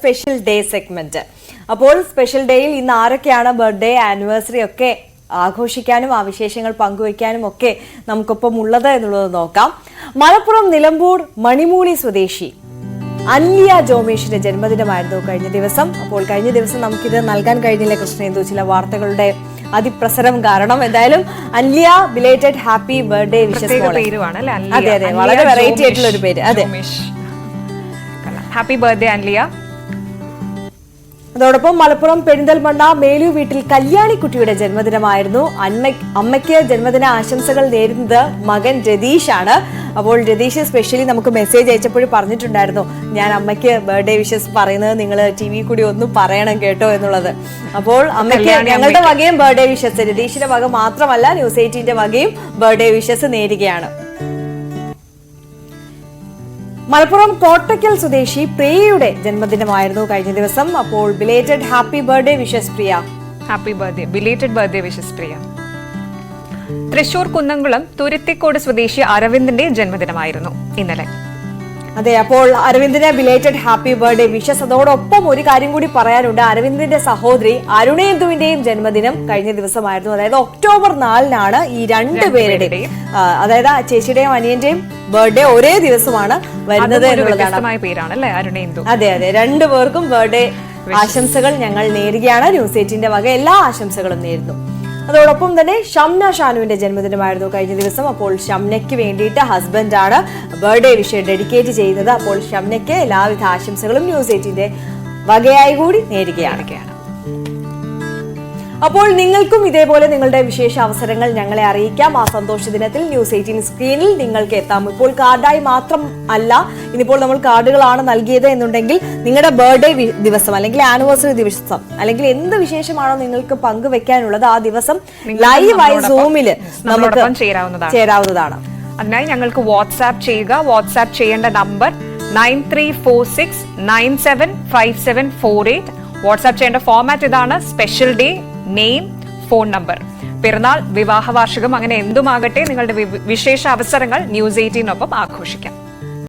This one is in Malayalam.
Special day segment. അപ്പോൾ സ്പെഷ്യൽ ഡേയിൽ ഇന്ന് ആരൊക്കെയാണ് ബർത്ത്ഡേ ആനിവേഴ്സറി ഒക്കെ ആഘോഷിക്കാനും ആ വിശേഷങ്ങൾ പങ്കുവയ്ക്കാനും ഒക്കെ നമുക്കൊപ്പം ഉള്ളത് എന്നുള്ളത് നോക്കാം. മലപ്പുറം നിലമ്പൂർ മണിമൂളി സ്വദേശി അൻലിയ ജോമേഷിന്റെ ജന്മദിനമായിരുന്നു കഴിഞ്ഞ ദിവസം. അപ്പോൾ കഴിഞ്ഞ ദിവസം നമുക്കിത് നൽകാൻ കഴിഞ്ഞില്ല കൃഷ്ണേന്ദു, ചില വാർത്തകളുടെ അതിപ്രസരം കാരണം. എന്തായാലും Anliya belated happy birthday wishes. അതെ അതെ, വളരെ വെറൈറ്റി ആയിട്ടുള്ള ഒരു പേര്. അതെ, ഹാപ്പി ബർത്ത്ഡേ അൻലിയ. അതോടൊപ്പം മലപ്പുറം പെരിന്തൽമണ്ണ മേലു വീട്ടിൽ കല്യാണിക്കുട്ടിയുടെ ജന്മദിനമായിരുന്നു. അമ്മയ്ക്ക് ജന്മദിന ആശംസകൾ നേരുന്നത് മകൻ രതീഷാണ്. അപ്പോൾ രതീഷ് സ്പെഷ്യലി നമുക്ക് മെസ്സേജ് അയച്ചപ്പോഴും പറഞ്ഞിട്ടുണ്ടായിരുന്നു, ഞാൻ അമ്മയ്ക്ക് ബർത്ത്ഡേ വിഷസ് പറയുന്നത് നിങ്ങൾ TV കൂടി ഒന്ന് പറയണം കേട്ടോ എന്നുള്ളത്. അപ്പോൾ അമ്മയ്ക്ക് ഞങ്ങളുടെ വകയും ബർത്ത്ഡേ വിഷസ്, രതീഷിന്റെ വക മാത്രമല്ല ന്യൂസ് 18ന്റെ വകയും ബർത്ത്ഡേ വിഷസ് നേരുകയാണ്. മലപ്പുറം കോട്ടയ്ക്കൽ സ്വദേശി പ്രിയയുടെ ജന്മദിനമായിരുന്നു കഴിഞ്ഞ ദിവസം. അപ്പോൾ belated happy birthday wishes Priya. Happy birthday, belated birthday wishes Priya. Thrissur Kunnamkulam Thuruthikode സ്വദേശി അരവിന്ദിന്റെ ജന്മദിനമായിരുന്നു ഇന്നലെ. അതെ, അപ്പോൾ അരവിന്ദിന് ബിലേറ്റഡ് ഹാപ്പി ബർത്ത്ഡേ വിഷസ്. അതോടൊപ്പം ഒരു കാര്യം കൂടി പറയാനുണ്ട്. അരവിന്ദിന്റെ സഹോദരി അരുണേന്ദുവിന്റെയും ജന്മദിനം കഴിഞ്ഞ ദിവസമായിരുന്നു. അതായത് ഒക്ടോബർ 4-നാണ് ഈ രണ്ടുപേരുടെയും, അതായത് ചേച്ചിയുടെയും അനിയന്റെയും ബർത്ത്ഡേ ഒരേ ദിവസമാണ് വരുന്നത് എന്നുള്ളതാണ്. അതെ അതെ, രണ്ടുപേർക്കും ബർത്ത്ഡേ ആശംസകൾ ഞങ്ങൾ നേരുകയാണ്. ന്യൂസ് 18ന്റെ വക എല്ലാ ആശംസകളും നേരുന്നു. അതോടൊപ്പം തന്നെ ഷംന ഷാനുവിന്റെ ജന്മദിനമായിരുന്നു കഴിഞ്ഞ ദിവസം. അപ്പോൾ ഷംനയ്ക്ക് വേണ്ടിയിട്ട് ഹസ്ബൻഡാണ് ബർത്ത്ഡേ വിഷയം ഡെഡിക്കേറ്റ് ചെയ്യുന്നത്. അപ്പോൾ ഷംനയ്ക്ക് എല്ലാവിധ ആശംസകളും ന്യൂസ് 18ന്റെ വകയായി കൂടി നേരുകയാണ്. അപ്പോൾ നിങ്ങൾക്കും ഇതേപോലെ നിങ്ങളുടെ വിശേഷ അവസരങ്ങൾ ഞങ്ങളെ അറിയിക്കാം. ആ സന്തോഷ ദിനത്തിൽ ന്യൂസ് 18 സ്ക്രീനിൽ നിങ്ങൾക്ക് എത്താം. ഇപ്പോൾ കാർഡായി മാത്രം അല്ല, ഇനിയിപ്പോൾ നമ്മൾ കാർഡുകളാണ് നൽകിയത് എന്നുണ്ടെങ്കിൽ നിങ്ങളുടെ ബർത്ത്ഡേ ദിവസം അല്ലെങ്കിൽ ആനിവേഴ്സറി ദിവസം അല്ലെങ്കിൽ എന്ത് വിശേഷമാണോ നിങ്ങൾക്ക് പങ്കുവെക്കാനുള്ളത് ആ ദിവസം ലൈവായി സൂമിൽ നമുക്ക് ചേരാവുന്നതാണ്. അതിനായി ഞങ്ങൾക്ക് വാട്സ്ആപ്പ് ചെയ്യുക. വാട്സ്ആപ്പ് ചെയ്യേണ്ട നമ്പർ 9346975748. വാട്സ്ആപ്പ് ചെയ്യേണ്ട ഫോർമാറ്റ് ഇതാണ്: special day, name, phone number, പിറന്നാൾ, വിവാഹ വാർഷികം, അങ്ങനെ എന്തുമാകട്ടെ നിങ്ങളുടെ വിശേഷ അവസരങ്ങൾ ന്യൂസ് 18-നൊപ്പം ആഘോഷിക്കാം.